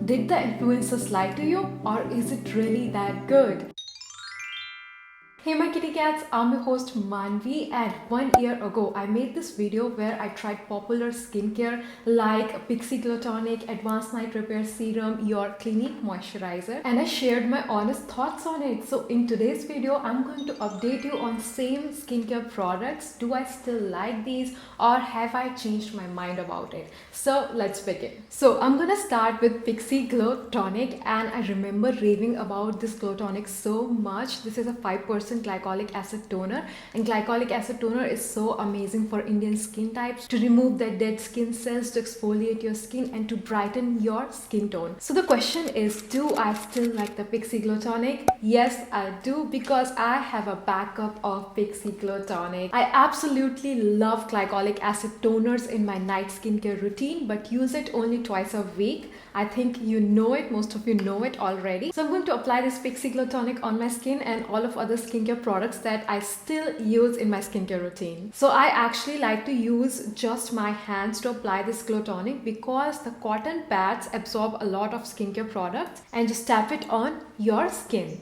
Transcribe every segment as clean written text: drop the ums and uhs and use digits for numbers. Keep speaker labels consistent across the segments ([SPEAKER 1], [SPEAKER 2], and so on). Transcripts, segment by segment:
[SPEAKER 1] Did the influencers lie to you, or is it really that good? Hey my kitty cats, I'm your host Manvi, and 1 year ago I made this video where I tried popular skincare like Pixi Tonic, Advanced Night Repair Serum, your Clinique Moisturizer, and I shared my honest thoughts on it. So in today's video I'm going to update you on same skincare products. Do I still like these, or have I changed my mind about it? So let's begin. So I'm gonna start with Pixi Glow Tonic, and I remember raving about this Glow Tonic so much. This is a 5% glycolic acid toner, and glycolic acid toner is so amazing for Indian skin types to remove the dead skin cells, to exfoliate your skin, and to brighten your skin tone. So the question is, do I still like the Pixi Glow Tonic? Yes, I do, because I have a backup of Pixi Glow Tonic. I absolutely love glycolic acid toners in my night skincare routine, but use it only twice a week. I think you know it, most of you know it already. So I'm going to apply this Pixi Glow Tonic on my skin and all of other skincare products that I still use in my skincare routine. So I actually like to use just my hands to apply this Glow Tonic, because the cotton pads absorb a lot of skincare products, and just tap it on your skin.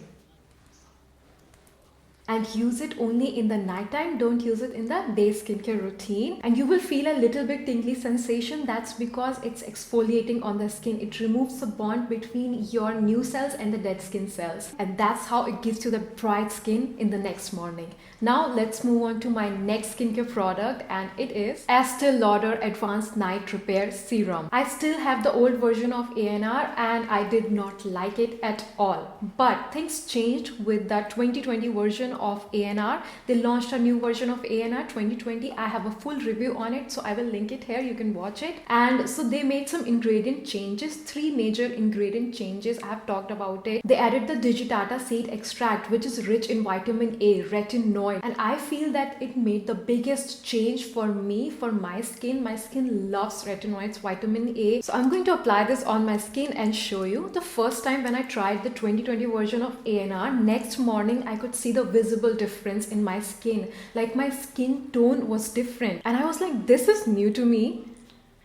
[SPEAKER 1] And use it only in the nighttime, don't use it in the day skincare routine. And you will feel a little bit tingly sensation. That's because it's exfoliating on the skin. It removes the bond between your new cells and the dead skin cells, and that's how it gives you the bright skin in the next morning. Now let's move on to my next skincare product, and it is Estee Lauder Advanced Night Repair Serum. I still have the old version of ANR, and I did not like it at all. But things changed with the 2020 version of ANR. They launched a new version of ANR 2020. I have a full review on it, so I will link it here, you can watch it. And so they made some ingredient changes, 3 major ingredient changes. I have talked about it. They added the digitata seed extract, which is rich in vitamin A, retinoid, and I feel that it made the biggest change for me, for my skin. My skin loves retinoids, vitamin A. So I'm going to apply this on my skin and show you. The first time when I tried the 2020 version of ANR, next morning I could see the visible difference in my skin. Like my skin tone was different, and I was like, this is new to me.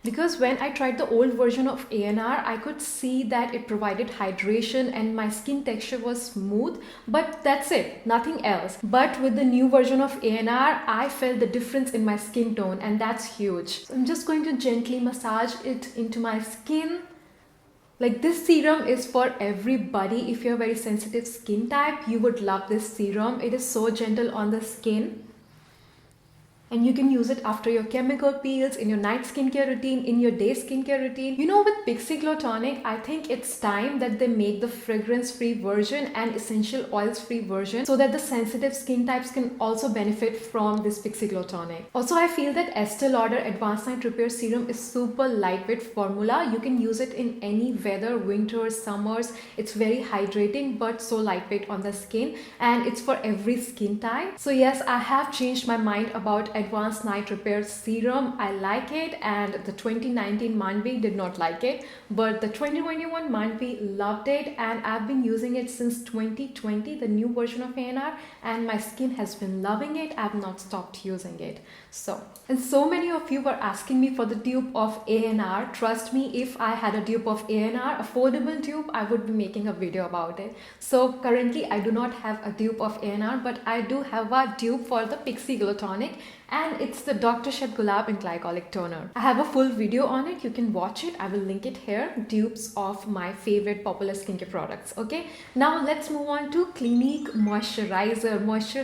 [SPEAKER 1] Because when I tried the old version of ANR, I could see that it provided hydration and my skin texture was smooth, but that's it, nothing else. But with the new version of ANR, I felt the difference in my skin tone, and that's huge. So I'm just going to gently massage it into my skin. Like, this serum is for everybody. If you're a very sensitive skin type, you would love this serum. It is so gentle on the skin. And you can use it after your chemical peels, in your night skincare routine, in your day skincare routine. You know, with Pixi Glow Tonic, I think it's time that they make the fragrance-free version and essential oils-free version, so that the sensitive skin types can also benefit from this Pixi Glow Tonic. Also, I feel that Estee Lauder Advanced Night Repair Serum is super lightweight formula. You can use it in any weather, winters, summers. It's very hydrating, but so lightweight on the skin, and it's for every skin type. So yes, I have changed my mind about Advanced Night Repair Serum. I like it, and the 2019 Manvi did not like it, but the 2021 Manvi loved it, and I've been using it since 2020, the new version of ANR, and my skin has been loving it. I've not stopped using it. And so many of you were asking me for the dupe of ANR. Trust me, if I had a dupe of ANR, affordable dupe, I would be making a video about it. So currently I do not have a dupe of ANR, but I do have a dupe for the Pixi Glow Tonic, and it's the Dr. Sheth Gulab and Glycolic Toner. I have a full video on it, you can watch it. I will link it here. Dupes of my favorite popular skincare products. Okay, now let's move on to Clinique Moisture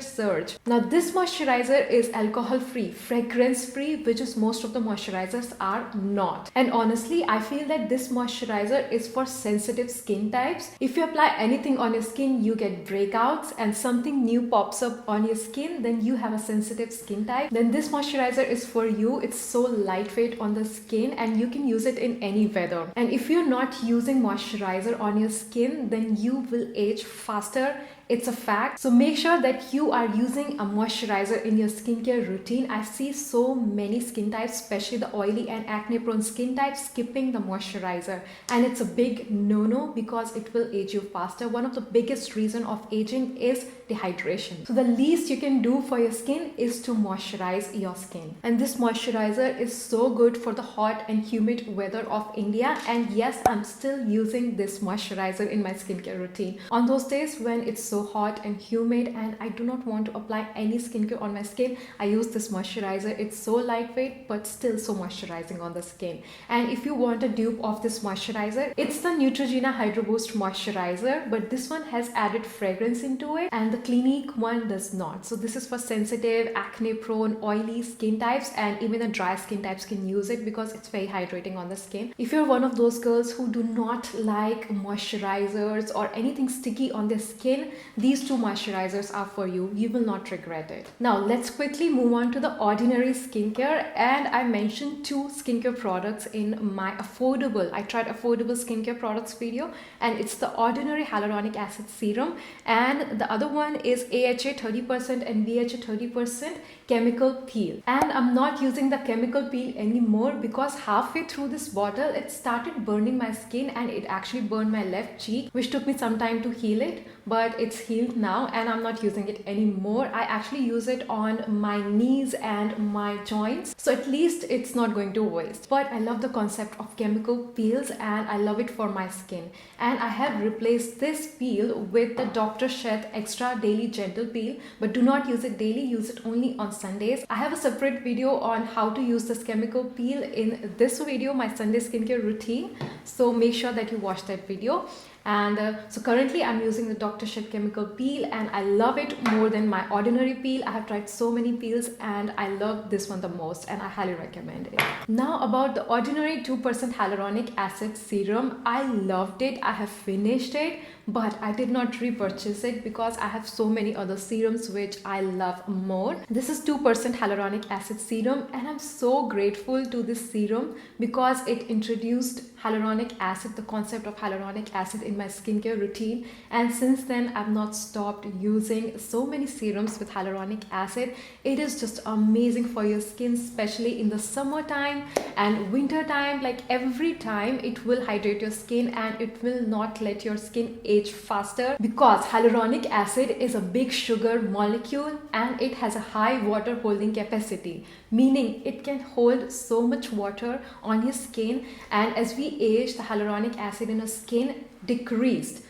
[SPEAKER 1] Surge. Now this moisturizer is alcohol free, fragrance free, which is most of the moisturizers are not. And honestly, I feel that this moisturizer is for sensitive skin types. If you apply anything on your skin, you get breakouts, and something new pops up on your skin, then you have a sensitive skin type. Then this moisturizer is for you. It's so lightweight on the skin, and you can use it in any weather. And if you're not using moisturizer on your skin, then you will age faster. It's a fact. So make sure that you are using a moisturizer in your skincare routine. I see so many skin types, especially the oily and acne prone skin types, skipping the moisturizer, and it's a big no-no because it will age you faster. One of the biggest reason of aging is dehydration. So the least you can do for your skin is to moisturize. moisturize your skin. And this moisturizer is so good for the hot and humid weather of India. And yes, I'm still using this moisturizer in my skincare routine. On those days when it's so hot and humid and I do not want to apply any skincare on my skin, I use this moisturizer. It's so lightweight but still so moisturizing on the skin. And if you want a dupe of this moisturizer, it's the Neutrogena Hydro Boost moisturizer, but this one has added fragrance into it and the Clinique one does not. So this is for sensitive, acne prone, oily skin types, and even the dry skin types can use it because it's very hydrating on the skin. If you're one of those girls who do not like moisturizers or anything sticky on their skin, these two moisturizers are for you. You will not regret it. Now let's quickly move on to the ordinary skincare, and I mentioned two skincare products in my I tried affordable skincare products video, and it's the ordinary hyaluronic acid serum, and the other one is AHA 30% and BHA 30% chemical peel. And I'm not using the chemical peel anymore because halfway through this bottle it started burning my skin, and it actually burned my left cheek, which took me some time to heal it, but it's healed now and I'm not using it anymore. I actually use it on my knees and my joints, so at least it's not going to waste. But I love the concept of chemical peels and I love it for my skin, and I have replaced this peel with the Dr. Sheth Extra Daily Gentle Peel, but do not use it daily, use it only on Sundays. I have a separate video on how to use this chemical peel in this video, my Sunday skincare routine, so make sure that you watch that video. And so currently I'm using the Dr. Sheth chemical peel and I love it more than my ordinary peel. I have tried so many peels and I love this one the most and I highly recommend it. Now about the ordinary 2% hyaluronic acid serum, I loved it. I have finished it, but I did not repurchase it because I have so many other serums which I love more. This is 2% hyaluronic acid serum and I'm so grateful to this serum because it introduced hyaluronic acid, the concept of hyaluronic acid in my skincare routine, and since then I've not stopped using so many serums with hyaluronic acid. It is just amazing for your skin, especially in the summertime and winter time. Like every time it will hydrate your skin and it will not let your skin age faster because hyaluronic acid is a big sugar molecule and it has a high water holding capacity, meaning it can hold so much water on your skin, and as we age the hyaluronic acid in our skin decreased.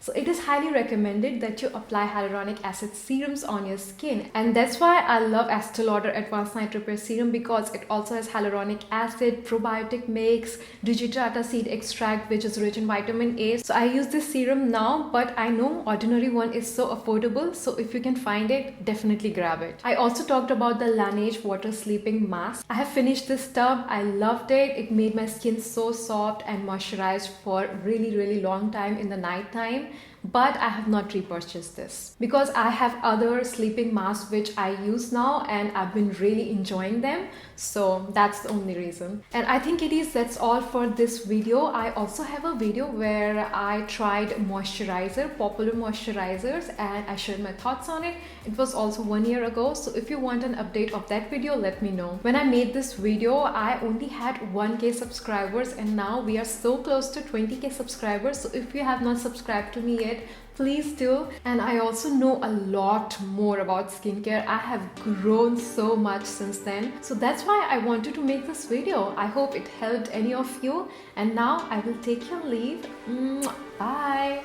[SPEAKER 1] So it is highly recommended that you apply hyaluronic acid serums on your skin, and that's why I love Estee Lauder Advanced Night Repair Serum because it also has hyaluronic acid, probiotic mix, digitata seed extract which is rich in vitamin A. So I use this serum now, but I know ordinary one is so affordable, so if you can find it, definitely grab it. I also talked about the Laneige water sleeping mask. I have finished this tub. I loved it. It made my skin so soft and moisturized for really long time in the night time. But I have not repurchased this because I have other sleeping masks which I use now and I've been really enjoying them, so that's the only reason. And I think that's all for this video. I also have a video where I tried popular moisturizers, and I shared my thoughts on it. It was also 1 year ago, so if you want an update of that video, let me know. When I made this video I only had 1k subscribers and now we are so close to 20k subscribers, so if you have not subscribed to me yet, please do. And I also know a lot more about skincare. I have grown so much since then, so that's why I wanted to make this video. I hope it helped any of you, and now I will take your leave. Bye.